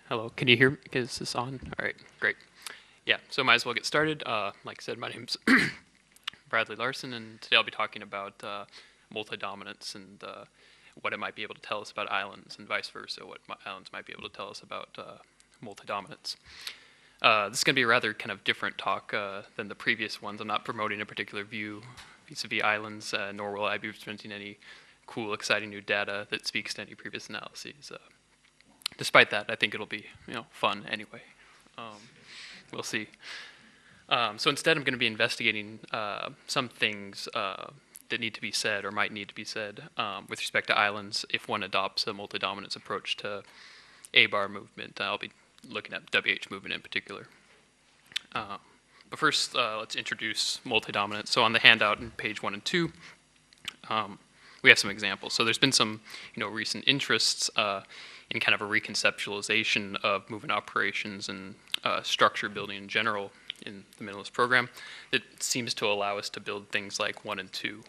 Hello, can you hear me? Is this on? All right, great. Yeah, so might as well get started. Like I said, my name's Bradley Larson, and today I'll be talking about multi-dominance and what it might be able to tell us about islands, and vice versa, what islands might be able to tell us about multi-dominance. This is going to be a rather kind of different talk than the previous ones. I'm not promoting a particular view vis-a-vis islands, nor will I be presenting any cool, exciting new data that speaks to any previous analyses. Despite that, I think it'll be fun anyway. We'll see. So instead, I'm going to be investigating some things that need to be said or might need to be said with respect to islands if one adopts a multi-dominance approach to A-bar movement. I'll be looking at WH movement in particular. But first, let's introduce multi-dominance. So on the handout in page 1 and 2, we have some examples. So there's been some recent interests in kind of a reconceptualization of movement operations and structure building in general in the minimalist program that seems to allow us to build things like 1 and 2.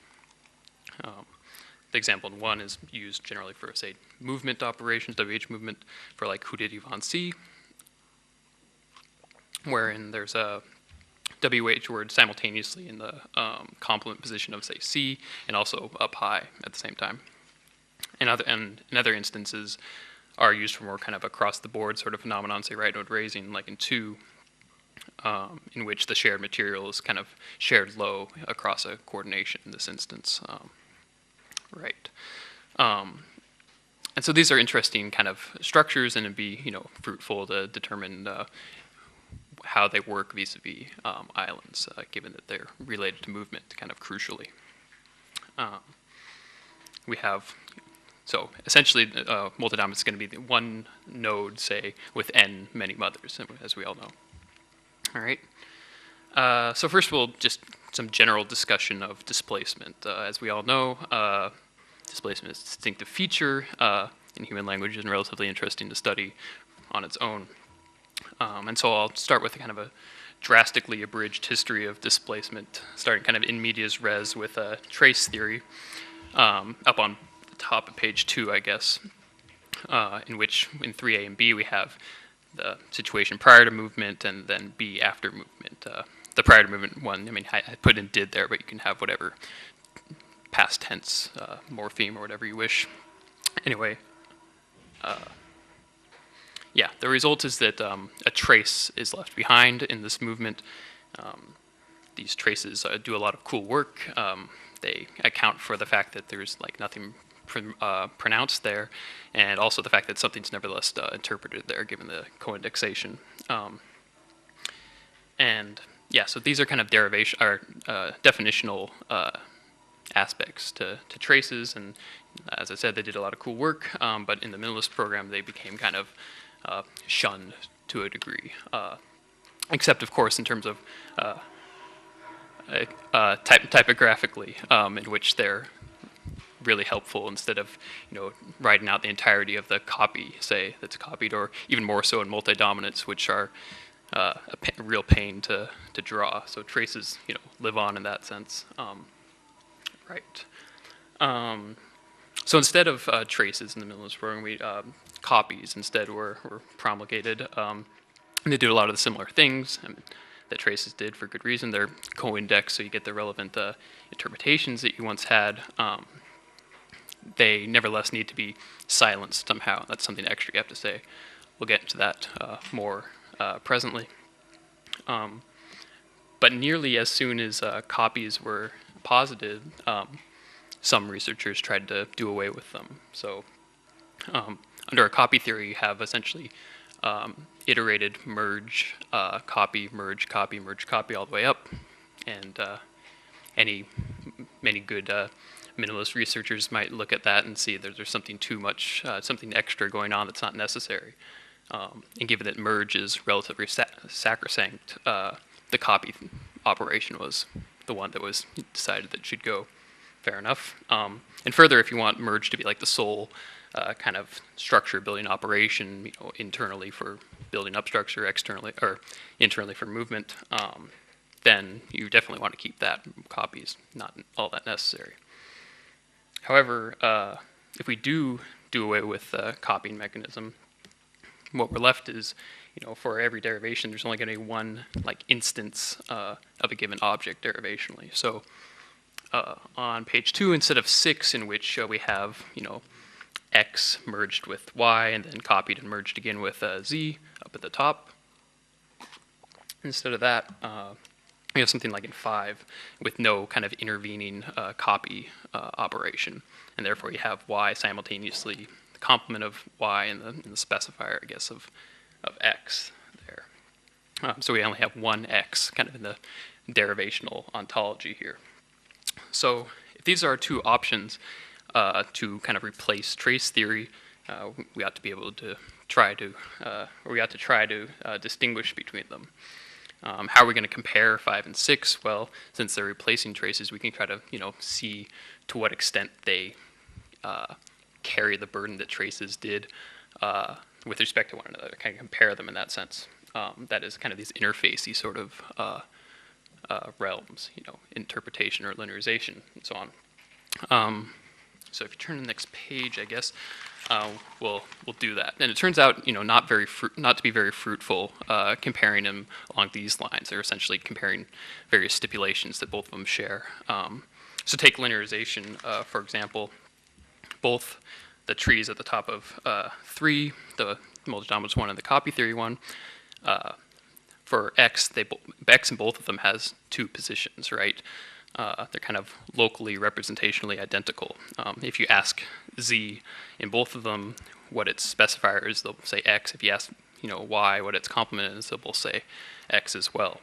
The example in 1 is used generally for, say, movement operations, WH movement, for like who did Yvonne see, wherein there's a WH word simultaneously in the complement position of, say, C, and also up high at the same time. And in other instances are used for more kind of across-the-board sort of phenomenon, say right node raising, like in 2, in which the shared material is kind of shared low across a coordination in this instance. Right. And so these are interesting kind of structures, and it'd be fruitful to determine how they work vis-a-vis islands, given that they're related to movement kind of crucially. We have, so essentially multi-dominance is going to be the one node, say, with n many mothers, as we all know. All right. So first we'll just some general discussion of displacement. As we all know, displacement is a distinctive feature in human language and relatively interesting to study on its own. And so I'll start with kind of a drastically abridged history of displacement, starting kind of in medias res with a trace theory up on the top of page 2, I guess, in which in 3A and B we have the situation prior to movement and then B after movement. The prior to movement one, I mean, I put in did there, but you can have whatever past tense morpheme or whatever you wish. Anyway, yeah, the result is that a trace is left behind in this movement. These traces do a lot of cool work. They account for the fact that there's like nothing pronounced there, and also the fact that something's nevertheless interpreted there given the co-indexation. And yeah, so these are kind of derivation or definitional aspects to traces, and as I said, they did a lot of cool work, but in the minimalist program they became kind of shunned to a degree, except of course in terms of typographically, in which they're really helpful instead of writing out the entirety of the copy, say, that's copied, or even more so in multi-dominance, which are a real pain to draw. So traces live on in that sense. Right. So instead of traces in the minimalist program, copies instead were promulgated. And they did a lot of the similar things that traces did for good reason. They're co-indexed, so you get the relevant interpretations that you once had. They nevertheless need to be silenced somehow. That's something extra you have to say. We'll get into that more presently. But nearly as soon as copies were posited, some researchers tried to do away with them. So under a copy theory, you have essentially iterated merge, copy, merge, copy, merge, copy all the way up. And many good minimalist researchers might look at that and see that there's something too much, something extra going on that's not necessary. And given that merge is relatively sacrosanct, the copy operation was the one that was decided that should go. Fair enough. And further, if you want merge to be like the sole kind of structure building operation, internally for building up structure, externally or internally for movement, then you definitely want to keep that. Copies not all that necessary. However, if we do away with the copying mechanism, what we're left is, for every derivation, there's only going to be one like instance of a given object derivationally. So on page 2, instead of 6, in which we have, x merged with y and then copied and merged again with z up at the top, instead of that, we have something like in 5 with no kind of intervening copy operation, and therefore you have y simultaneously the complement of y in the specifier, I guess, of x there. So we only have one x kind of in the derivational ontology here. So if these are two options to kind of replace trace theory, we ought to be able to try to, distinguish between them. How are we going to compare 5 and 6? Well, since they're replacing traces, we can try to, see to what extent they carry the burden that traces did with respect to one another, kind of compare them in that sense. That is kind of these interfacey sort of realms, interpretation or linearization and so on. So if you turn to the next page, I guess, we'll do that. And it turns out, not to be very fruitful comparing them along these lines. They're essentially comparing various stipulations that both of them share. So take linearization, for example. Both the trees at the top of 3, the multidominance one and the copy theory one, for x, x in both of them has 2 positions, right? They're kind of locally representationally identical. If you ask z in both of them what its specifier is, they'll say x. If you ask y what its complement is, they'll both say x as well.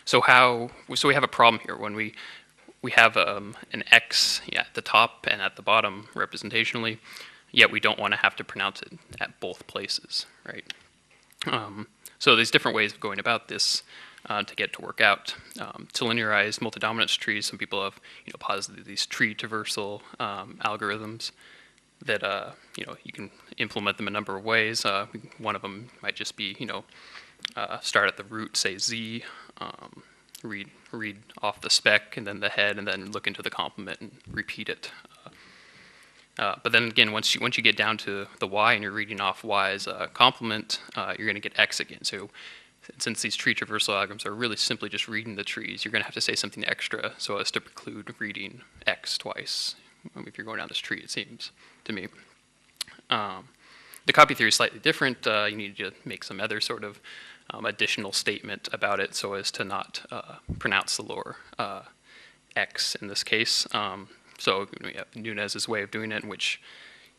So we have a problem here when we have an x at the top and at the bottom representationally, yet we don't want to have to pronounce it at both places, right? So there's different ways of going about this to get it to work out. To linearize multidominance trees, some people have posited these tree traversal algorithms that you can implement them a number of ways. One of them might just be start at the root, say z, read off the spec and then the head, and then look into the complement and repeat it. But then again, once you get down to the y and you're reading off y's complement, you're going to get x again. So since these tree traversal algorithms are really simply just reading the trees, you're going to have to say something extra so as to preclude reading x twice if you're going down this tree, it seems to me. The copy theory is slightly different. You need to make some other sort of additional statement about it so as to not pronounce the lower x in this case. So we have Nunez's way of doing it, in which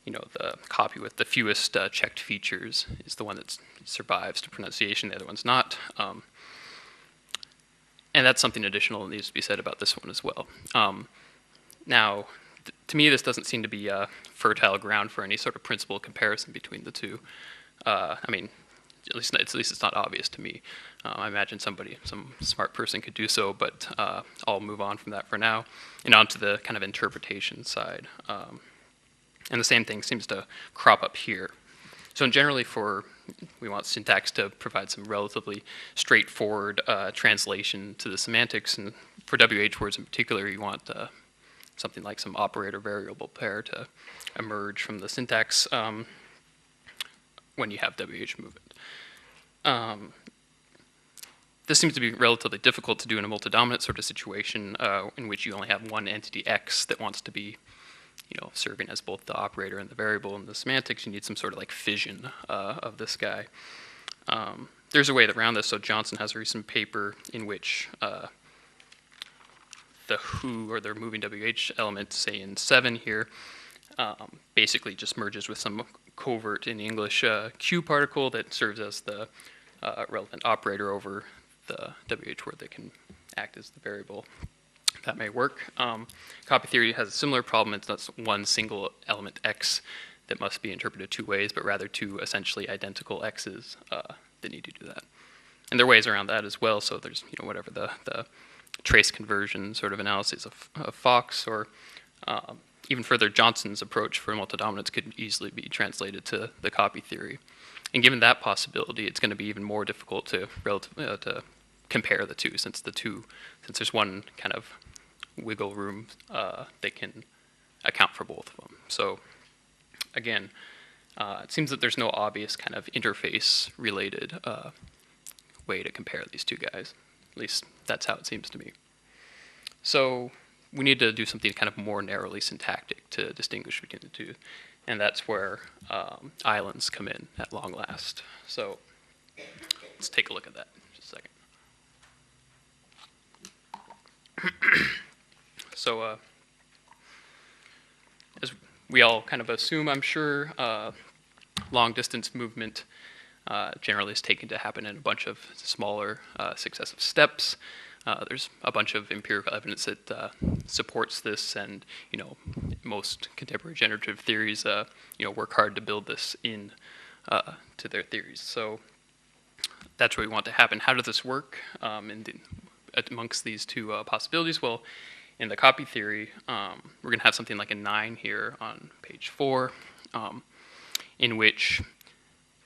the copy with the fewest checked features is the one that survives to pronunciation. The other one's not. And that's something additional that needs to be said about this one as well. Now, to me, this doesn't seem to be a fertile ground for any sort of principal comparison between the two. I mean, at least it's not obvious to me. I imagine some smart person could do so, but I'll move on from that for now and on to the kind of interpretation side. And the same thing seems to crop up here. So generally we want syntax to provide some relatively straightforward translation to the semantics, and for WH words in particular, you want something like some operator variable pair to emerge from the syntax when you have WH movement. This seems to be relatively difficult to do in a multidominant sort of situation in which you only have one entity x that wants to be serving as both the operator and the variable in the semantics. You need some sort of like fission of this guy. There's a way around this. So Johnson has a recent paper in which the who, or the removing WH element, say in 7 here, basically just merges with some covert in English Q particle that serves as the relevant operator over the WH word that can act as the variable. That may work. Copy theory has a similar problem. It's not one single element x that must be interpreted 2 ways, but rather 2 essentially identical x's that need to do that. And there are ways around that as well. So there's whatever the trace conversion sort of analysis of Fox, or even further, Johnson's approach for multidominance could easily be translated to the copy theory. And given that possibility, it's going to be even more difficult to compare the two, since there's one kind of wiggle room that can account for both of them. So again, it seems that there's no obvious kind of interface-related way to compare these two guys. At least that's how it seems to me. So we need to do something kind of more narrowly syntactic to distinguish between the two. And that's where islands come in at long last. So let's take a look at that in just a second. So as we all kind of assume, I'm sure, long distance movement generally is taken to happen in a bunch of smaller successive steps. There's a bunch of empirical evidence that supports this, and most contemporary generative theories work hard to build this in to their theories. So that's what we want to happen. How does this work amongst these two possibilities? Well, in the copy theory, we're going to have something like a 9 here on page 4, in which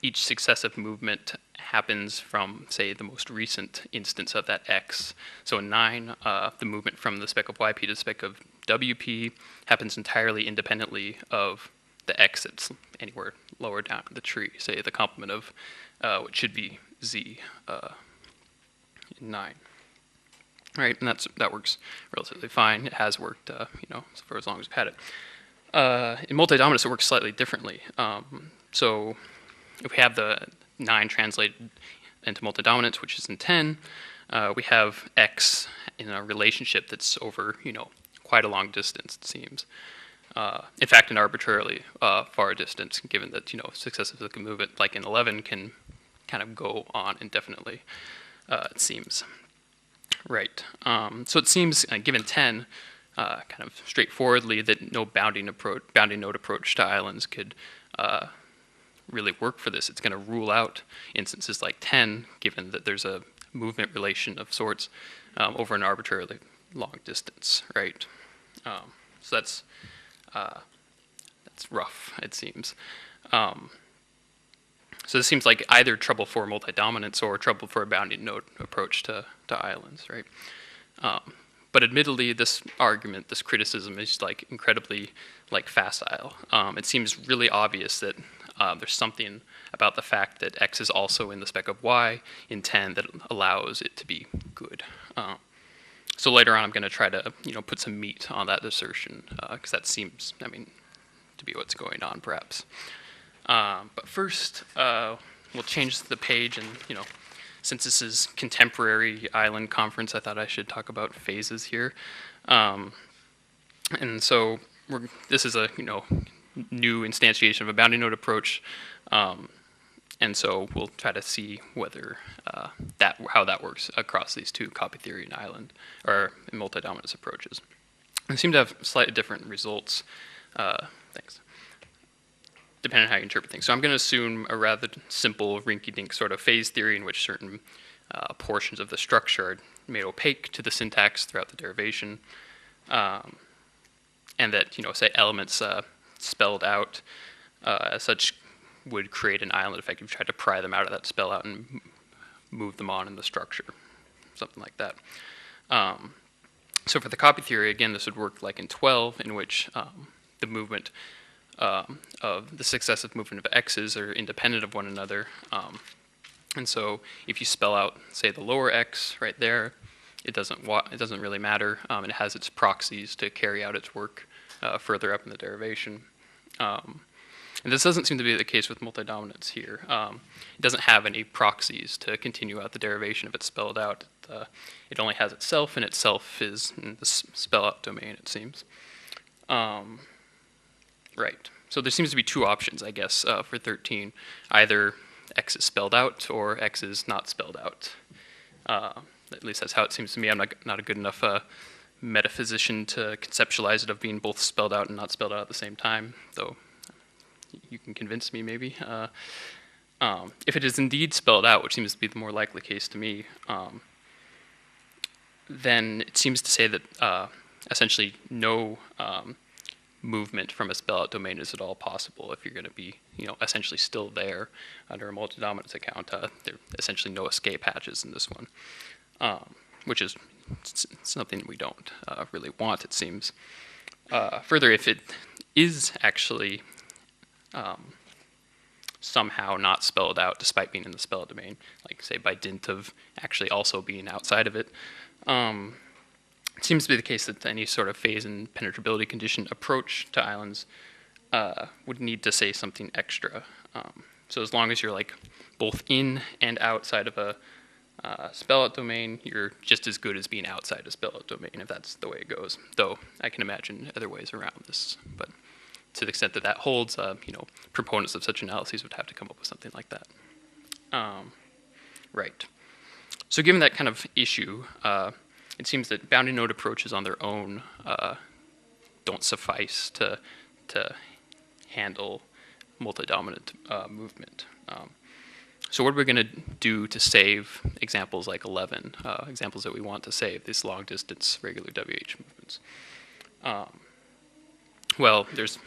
each successive movement happens from, say, the most recent instance of that x. So in 9, the movement from the speck of yp to the speck of wp happens entirely independently of the x that's anywhere lower down the tree, say the complement of what should be z in 9. Right, and that works relatively fine. It has worked, for as long as we've had it. In multi-dominance, it works slightly differently. So if we have the 9 translated into multi-dominance, which is in 10, we have x in a relationship that's over, quite a long distance, it seems. In fact, an arbitrarily far distance, given that, successive movement, like in 11, can kind of go on indefinitely, it seems. Right. So it seems, given 10, kind of straightforwardly, that no bounding node approach to islands could really work for this. It's going to rule out instances like 10, given that there's a movement relation of sorts over an arbitrarily long distance. Right. So that's rough, it seems. So this seems like either trouble for multi-dominance or trouble for a bounding node approach to islands, right? But admittedly, this argument, this criticism, is incredibly facile. It seems really obvious that there's something about the fact that x is also in the speck of y in 10 that allows it to be good. So later on, I'm going to try to put some meat on that assertion because that seems, to be what's going on, perhaps. But first, we'll change the page, and since this is contemporary island conference, I thought I should talk about phases here. And so this is a new instantiation of a bounding node approach, and so we'll try to see whether how that works across these two copy theory and island or multi-dominance approaches. They seem to have slightly different results. Thanks. Depending on how you interpret things. So I'm going to assume a rather simple rinky-dink sort of phase theory in which certain portions of the structure are made opaque to the syntax throughout the derivation, and that, say, elements spelled out as such would create an island effect if you tried to pry them out of that spell out and move them on in the structure, something like that. So for the copy theory, again, this would work like in 12, in which the movement of the successive movement of x's are independent of one another. And so if you spell out, say, the lower x right there, it doesn't really matter. It has its proxies to carry out its work further up in the derivation. And this doesn't seem to be the case with multi-dominance here. It doesn't have any proxies to continue out the derivation if it's spelled out. It only has itself, and itself is in the spell-out domain, it seems. Right. So there seems to be two options, I guess, for 13. Either x is spelled out or x is not spelled out. At least that's how it seems to me. I'm not a good enough metaphysician to conceptualize it of being both spelled out and not spelled out at the same time, though you can convince me maybe. If it is indeed spelled out, which seems to be the more likely case to me, then it seems to say that essentially no movement from a spell-out domain is at all possible if you're going to be, essentially still there under a multi-dominance account. There are essentially no escape hatches in this one, which is something we don't really want, it seems. Further, if it is actually somehow not spelled out despite being in the spell domain, like say by dint of actually also being outside of it. It seems to be the case that any sort of phase and penetrability condition approach to islands would need to say something extra. So as long as you're like both in and outside of a spell-out domain, you're just as good as being outside a spell-out domain, if that's the way it goes. Though I can imagine other ways around this, but to the extent that that holds, proponents of such analyses would have to come up with something like that. Right. So given that kind of issue, it seems that bounding node approaches on their own don't suffice to handle multi-dominant movement. So what we're going to do to save examples like 11, examples that we want to save, these long-distance regular WH movements? Well, there's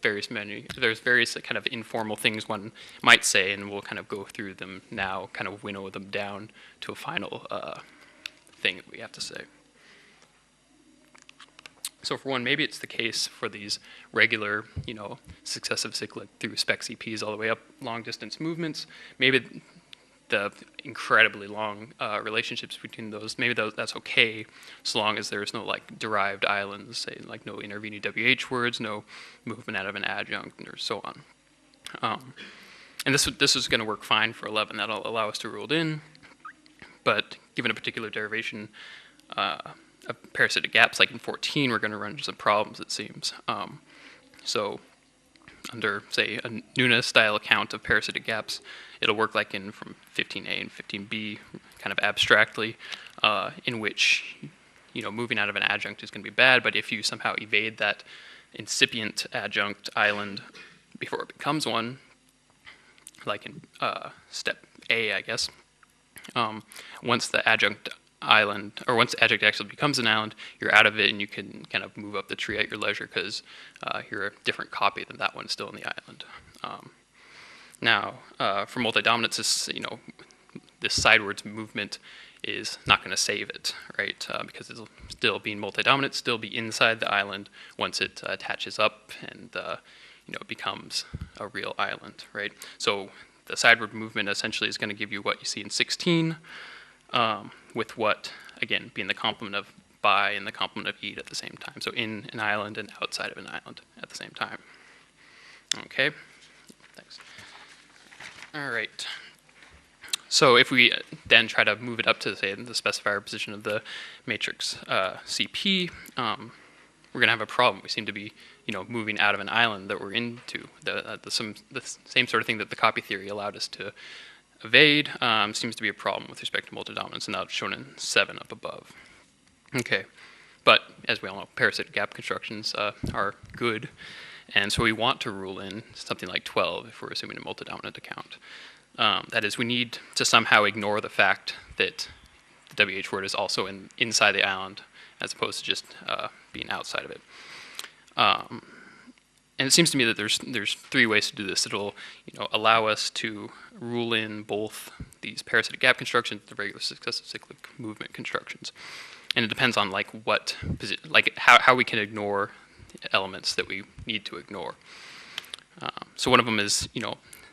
various kind of informal things one might say, and we'll kind of go through them now, kind of winnow them down to a final thing that we have to say. So for one, maybe it's the case for these regular, successive cyclic through spec CPs all the way up long distance movements. Maybe the incredibly long relationships between those, that's okay, so long as there's no like derived islands, say like no intervening WH words, no movement out of an adjunct, or so on. And this is going to work fine for 11. That'll allow us to rule it in. But given a particular derivation of parasitic gaps, like in 14, we're going to run into some problems, it seems. So under, say, a Nuna-style account of parasitic gaps, it'll work like in from 15a and 15b, kind of abstractly, in which, moving out of an adjunct is going to be bad, but if you somehow evade that incipient adjunct island before it becomes one, like in step A, I guess, once the adjunct island, or once the adjunct actually becomes an island, you're out of it and you can kind of move up the tree at your leisure because you're a different copy than that one still in the island. Now, for multi-dominance, this sidewards movement is not going to save it, right? Because it'll still be multi-dominant, still be inside the island once it attaches up and becomes a real island, right? So the sideward movement essentially is going to give you what you see in 16, with what, again, being the complement of bi and the complement of eat at the same time. So in an island and outside of an island at the same time. Okay, thanks. All right. So if we then try to move it up to, say, the specifier position of the matrix CP, we're going to have a problem. We seem to be, moving out of an island that we're into. The same sort of thing that the copy theory allowed us to evade seems to be a problem with respect to multi-dominance, and that's shown in 7 up above. Okay, but as we all know, parasitic gap constructions are good, and so we want to rule in something like 12 if we're assuming a multi-dominant account. That is, we need to somehow ignore the fact that the WH word is also inside the island as opposed to just being outside of it. And it seems to me that there's 3 ways to do this. It'll allow us to rule in both these parasitic gap constructions, the regular successive cyclic movement constructions, and it depends on how we can ignore elements that we need to ignore. So one of them is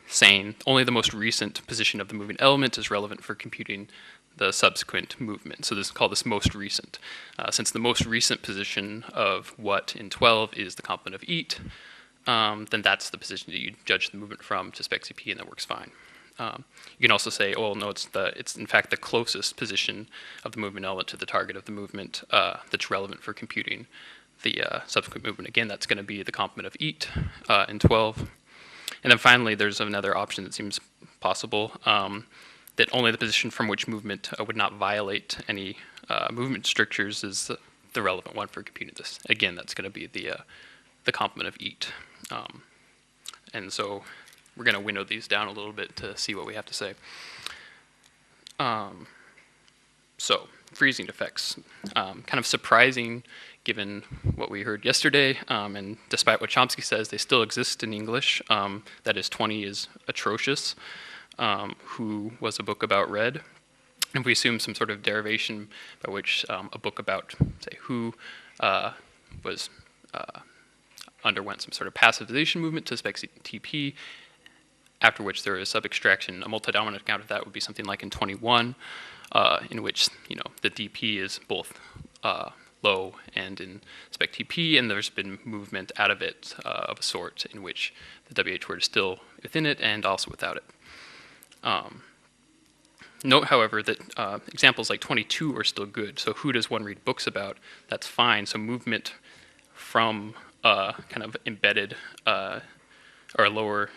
saying only the most recent position of the moving element is relevant for computing the subsequent movement. So this is called this most recent. Since the most recent position of what in 12 is the complement of eat, then that's the position that you judge the movement from to spec CP, and that works fine. You can also say, oh no, it's in fact the closest position of the movement element to the target of the movement that's relevant for computing the subsequent movement. Again, that's going to be the complement of eat in 12. And then finally, there's another option that seems possible, that only the position from which movement would not violate any movement strictures is the relevant one for computing this. Again, that's going to be the complement of eat. And so we're going to winnow these down a little bit to see what we have to say. So freezing effects, kind of surprising given what we heard yesterday, and despite what Chomsky says, they still exist in English. That is, 20 is atrocious. Who was a book about red. And if we assume some sort of derivation by which a book about, say, who underwent some sort of passivization movement to spec TP, after which there is subextraction. A multi-dominant account of that would be something like in 21, in which the DP is both low and in spec TP, and there's been movement out of it of a sort in which the WH word is still within it and also without it. Note, however, that examples like 22 are still good. So who does one read books about? That's fine. So movement from kind of embedded or lower,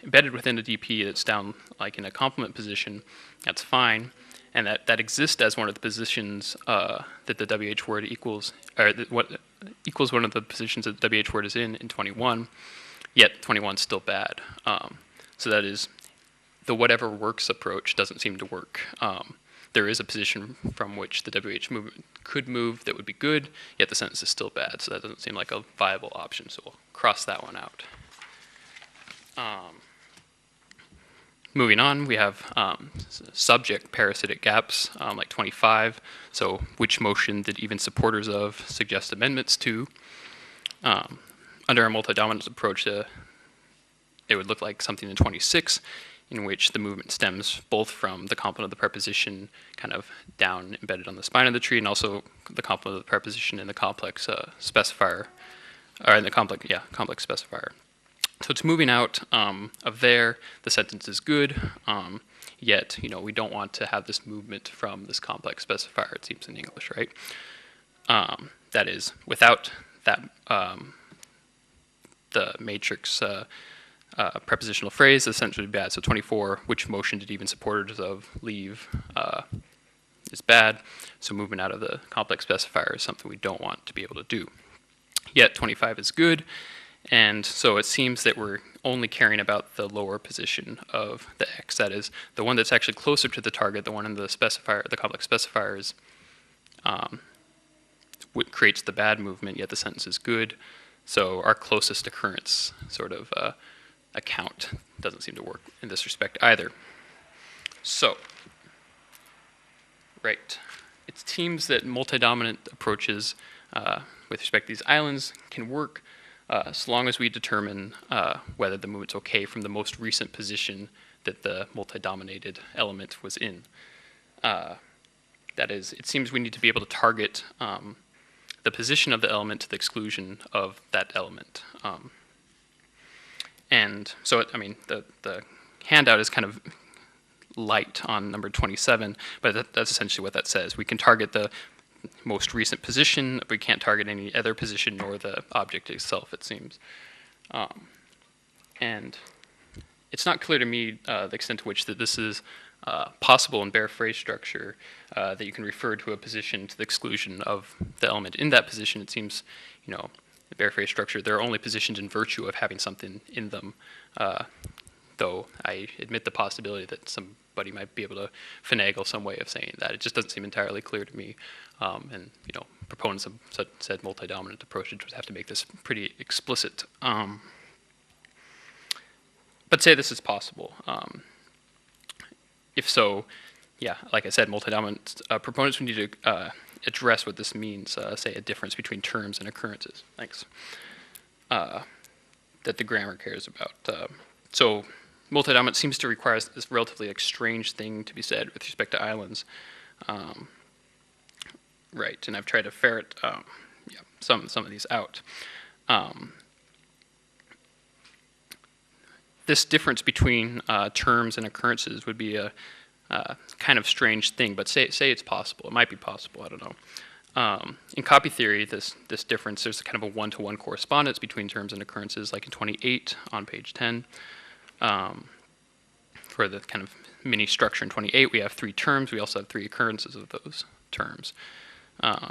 embedded within a DP that's down like in a complement position, that's fine. And that exists as one of the positions that the WH word equals, or what equals one of the positions that the WH word is in 21, yet 21 is still bad. So that is, the whatever works approach doesn't seem to work. There is a position from which the WH movement could move that would be good, yet the sentence is still bad, so that doesn't seem like a viable option, so we'll cross that one out. Moving on, we have subject parasitic gaps, like 25. So which motion did even supporters of suggest amendments to? Under a multi-dominant approach, it would look like something in 26, in which the movement stems both from the complement of the preposition kind of down embedded on the spine of the tree, and also the complement of the preposition in the complex specifier, or in the complex specifier. So it's moving out of there. The sentence is good, yet we don't want to have this movement from this complex specifier. It seems in English, right? That is, without that the matrix prepositional phrase, the sentence would be bad. So 24, which motion did even supporters of leave is bad. So movement out of the complex specifier is something we don't want to be able to do. Yet 25 is good. And so it seems that we're only caring about the lower position of the X. That is, the one that's actually closer to the target, the one in the specifier, the complex specifiers, what creates the bad movement, yet the sentence is good. So our closest occurrence sort of account doesn't seem to work in this respect either. So, right. It seems that multi-dominant approaches with respect to these islands can work so long as we determine whether the movement's okay from the most recent position that the multi-dominated element was in. That is, it seems we need to be able to target the position of the element to the exclusion of that element. And so, the handout is kind of light on number 27, but that's essentially what that says. We can target the most recent position, but we can't target any other position nor the object itself, it seems. And it's not clear to me the extent to which that this is possible in bare phrase structure, that you can refer to a position to the exclusion of the element in that position. It seems, the bare phrase structure, they're only positioned in virtue of having something in them, though I admit the possibility that somebody might be able to finagle some way of saying that. It just doesn't seem entirely clear to me. And proponents of said multi-dominant approaches would have to make this pretty explicit. But say this is possible. If so, yeah, like I said, multi-dominant proponents would need to address what this means, say a difference between terms and occurrences. Thanks. That the grammar cares about. So multi-dominant seems to require this relatively strange thing to be said with respect to islands. Right, and I've tried to ferret some of these out. This difference between terms and occurrences would be a kind of strange thing, but say it's possible. It might be possible, I don't know. In copy theory, this difference, there's kind of a one-to-one correspondence between terms and occurrences, like in 28 on page 10. For the kind of mini structure in 28, we have 3 terms. We also have 3 occurrences of those terms.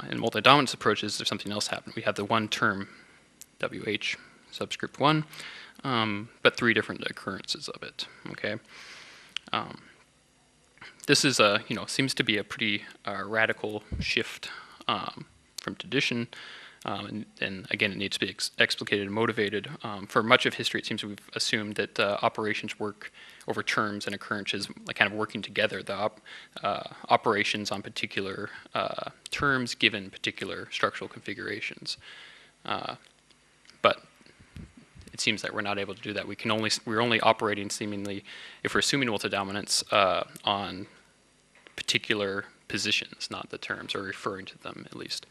In multi-dominance approaches, there's something else happening. We have the one term, WH subscript 1, but 3 different occurrences of it, okay? This is seems to be a pretty radical shift from tradition, and again, it needs to be explicated and motivated. For much of history, it seems we've assumed that operations work over terms and occurrences, like kind of working together. The operations on particular terms given particular structural configurations. But it it seems that we're not able to do that. We're only operating seemingly, if we're assuming multi-dominance, on particular positions, not the terms, or referring to them at least,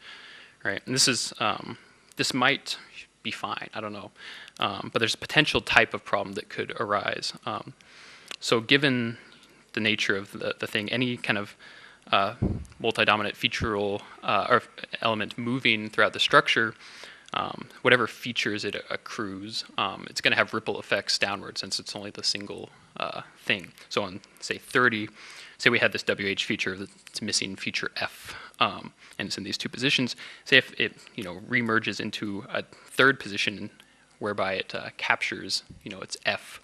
right? And this might be fine. I don't know, but there's a potential type of problem that could arise. So given the nature of the thing, any kind of multi-dominant featural or element moving throughout the structure, whatever features it accrues, it's going to have ripple effects downward since it's only the single thing. So on, say, 30, say we had this WH feature that's missing feature F, and it's in these two positions. Say if it remerges into a third position whereby it captures its F,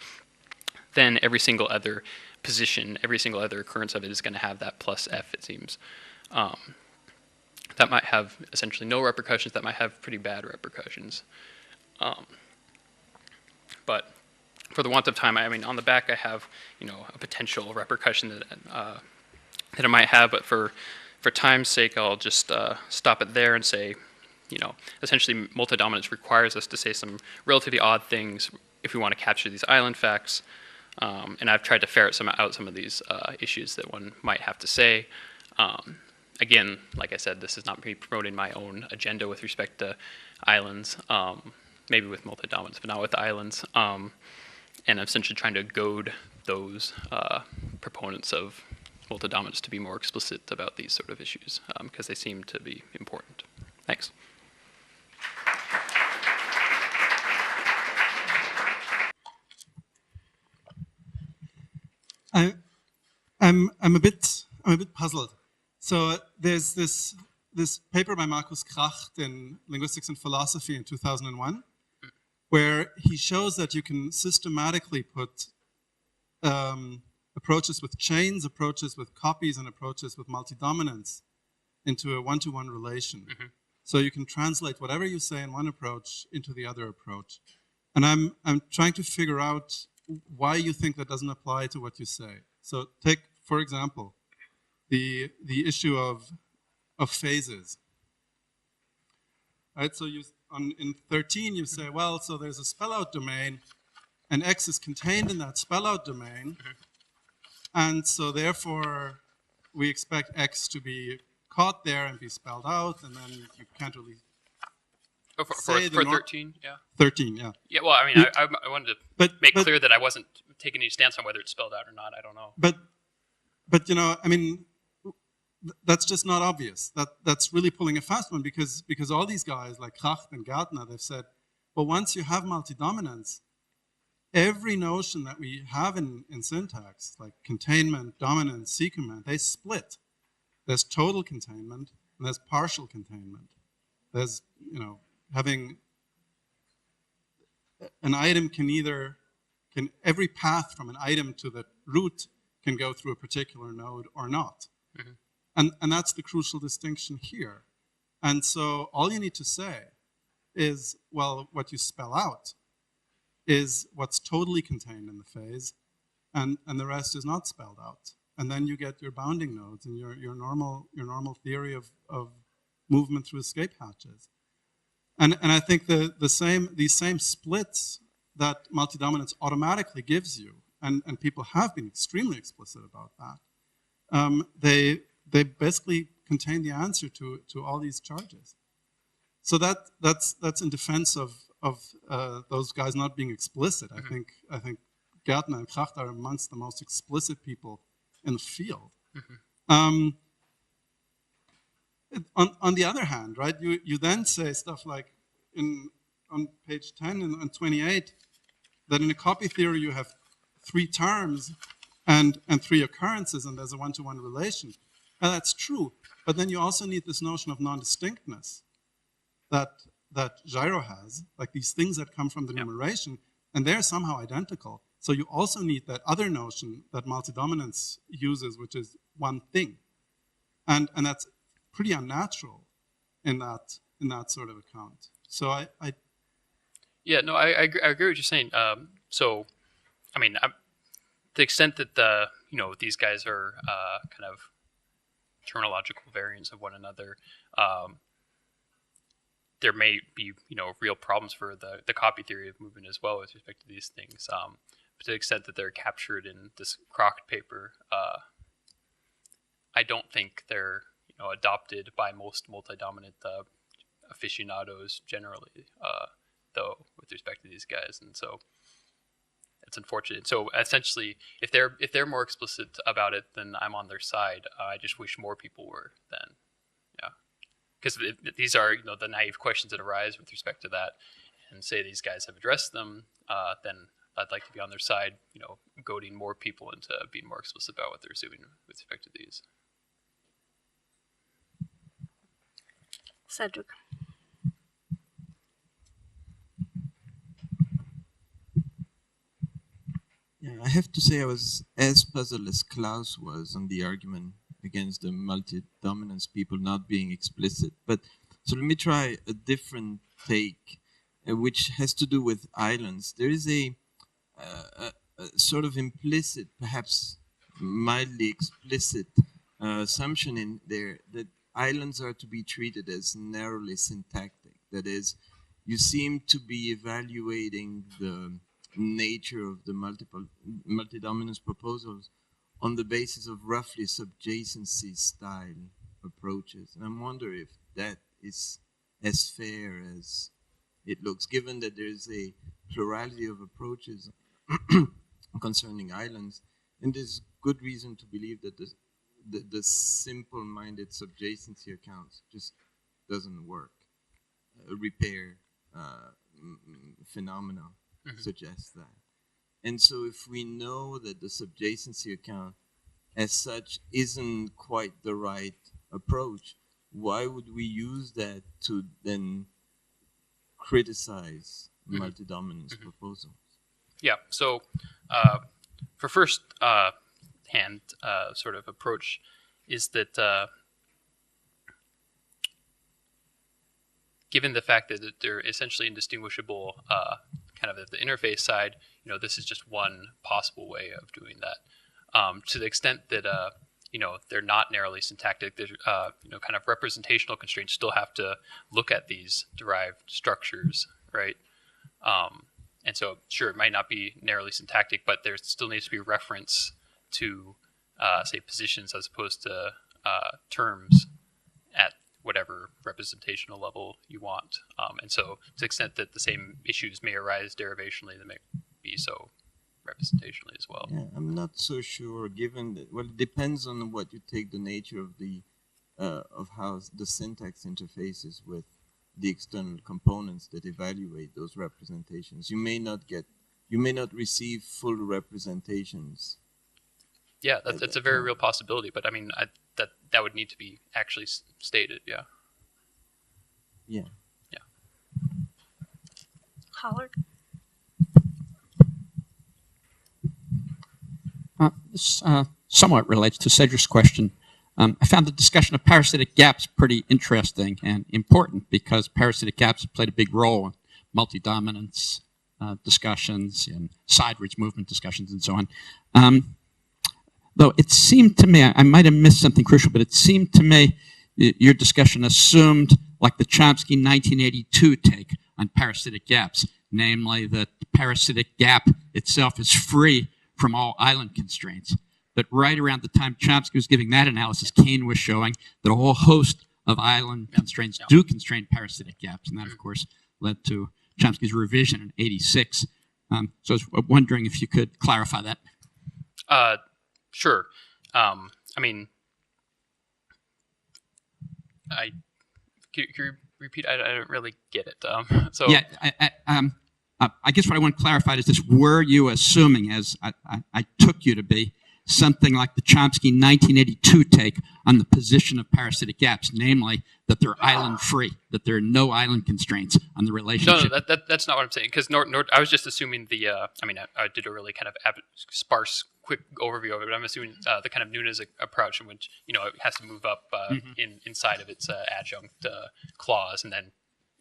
then every single other position, every single other occurrence of it is going to have that plus F, it seems. That might have essentially no repercussions. That might have pretty bad repercussions. But for the want of time, I mean, on the back I have a potential repercussion that it might have. But for time's sake, I'll just stop it there and say, essentially multi-dominance requires us to say some relatively odd things if we want to capture these island facts. And I've tried to ferret out some of these issues that one might have to say. Again, like I said, this is not me promoting my own agenda with respect to islands, maybe with multi-dominance, but not with islands. And I'm essentially trying to goad those proponents of multi-dominance to be more explicit about these sort of issues, because they seem to be important. Thanks. I'm a bit puzzled. So there's this paper by Markus Kracht in Linguistics and Philosophy in 2001, where he shows that you can systematically put approaches with chains, approaches with copies, and approaches with multi-dominance into a one-to-one relation. Mm-hmm. So you can translate whatever you say in one approach into the other approach. And I'm trying to figure out why you think that doesn't apply to what you say. So take, for example, the issue of phases. Right, so in 13 you say, well, so there's a spell-out domain, and X is contained in that spell-out domain, and so therefore we expect X to be caught there and be spelled out, and then you can't really say for 13, yeah. 13, yeah. Yeah, well, I mean, I wanted to make clear that I wasn't taking any stance on whether it's spelled out or not. I don't know. But I mean, that's just not obvious. That's really pulling a fast one because all these guys like Kracht and Gärtner, they've said, well, once you have multi-dominance, every notion that we have in syntax, like containment, dominance, secament, they split. There's total containment and there's partial containment. There's, having an item can every path from an item to the root can go through a particular node or not. Mm-hmm. And that's the crucial distinction here. And so all you need to say is, well, what you spell out is what's totally contained in the phase, and the rest is not spelled out. And then you get your bounding nodes and your normal theory of movement through escape hatches. And I think these same splits that multi-dominance automatically gives you, and people have been extremely explicit about that, they basically contain the answer to all these charges. So that's in defense of those guys not being explicit. Mm-hmm. I think Gärtner and Kracht are amongst the most explicit people in the field. Mm-hmm. On the other hand, right, you then say stuff like on page 10 and 28 that in a copy theory you have 3 terms and 3 occurrences and there's a one-to-one relation. And that's true, but then you also need this notion of non-distinctness that gyro has, like these things that come from the numeration, and they're somehow identical. So you also need that other notion that multi-dominance uses, which is one thing. And that's pretty unnatural in that sort of account. So I agree with what you're saying. So, I mean, to the extent that these guys are kind of terminological variants of one another, there may be, real problems for the copy theory of movement as well with respect to these things. But to the extent that they're captured in this Crocked paper, I don't think they're adopted by most multi-dominant aficionados generally, though, with respect to these guys, and so it's unfortunate. So essentially, if they're more explicit about it, then I'm on their side. I just wish more people were. Then, yeah, because these are the naive questions that arise with respect to that, and say these guys have addressed them, then I'd like to be on their side. Goading more people into being more explicit about what they're doing with respect to these. Cedric. Yeah, I have to say I was as puzzled as Klaus was on the argument against the multi-dominance people not being explicit. But so let me try a different take, which has to do with islands. There is a sort of implicit, perhaps mildly explicit assumption in there that islands are to be treated as narrowly syntactic. That is, you seem to be evaluating the nature of the multi-dominance proposals on the basis of roughly subjacency style approaches. And I'm wondering if that is as fair as it looks, given that there's a plurality of approaches concerning islands, and there's good reason to believe that the simple-minded subjacency accounts just doesn't work. Repair phenomena suggests that. And so if we know that the subjacency account as such isn't quite the right approach, why would we use that to then criticize multi-dominance proposals? Yeah, so for first hand sort of approach is that given the fact that they're essentially indistinguishable kind of at the interface side, this is just one possible way of doing that. To the extent that they're not narrowly syntactic, there's kind of representational constraints still have to look at these derived structures, right? And so, sure, it might not be narrowly syntactic, but there still needs to be reference to, say, positions as opposed to terms at whatever representational level you want. And so, to the extent that the same issues may arise derivationally, they may be so representationally as well. Yeah, I'm not so sure, given that, well, it depends on what you take the nature of the of how the syntax interfaces with the external components that evaluate those representations. You may not receive full representations. Yeah, that's a very real possibility, but I mean, that would need to be actually stated, yeah. Yeah. Yeah. Howard? This somewhat relates to Cedric's question. I found the discussion of parasitic gaps pretty interesting and important because parasitic gaps have played a big role in multi-dominance discussions and sideways movement discussions and so on. Though it seemed to me, I might have missed something crucial, but it seemed to me your discussion assumed like the Chomsky 1982 take on parasitic gaps, namely that the parasitic gap itself is free from all island constraints. But right around the time Chomsky was giving that analysis, Kane was showing that a whole host of island constraints do constrain parasitic gaps. And that, of course, led to Chomsky's revision in '86. So I was wondering if you could clarify that. Sure. I mean, can you repeat? I don't really get it. So yeah, I guess what I want clarified is this: were you assuming, as I took you to be, something like the Chomsky 1982 take on the position of parasitic gaps, namely that they're island-free, that there are no island constraints on the relationship? No, that's not what I'm saying. Because I was just assuming the. I mean, I did a really kind of sparse, quick overview of it, but I'm assuming the kind of Nunes approach in which it has to move up inside of its adjunct clause, and then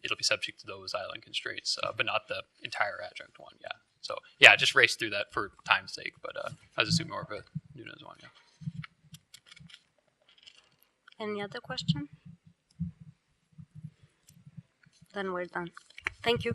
it'll be subject to those island constraints, but not the entire adjunct one. Yeah. So yeah, I just raced through that for time's sake, but I was assuming more of a Nunes one. Yeah. Any other question? then we're done. Thank you.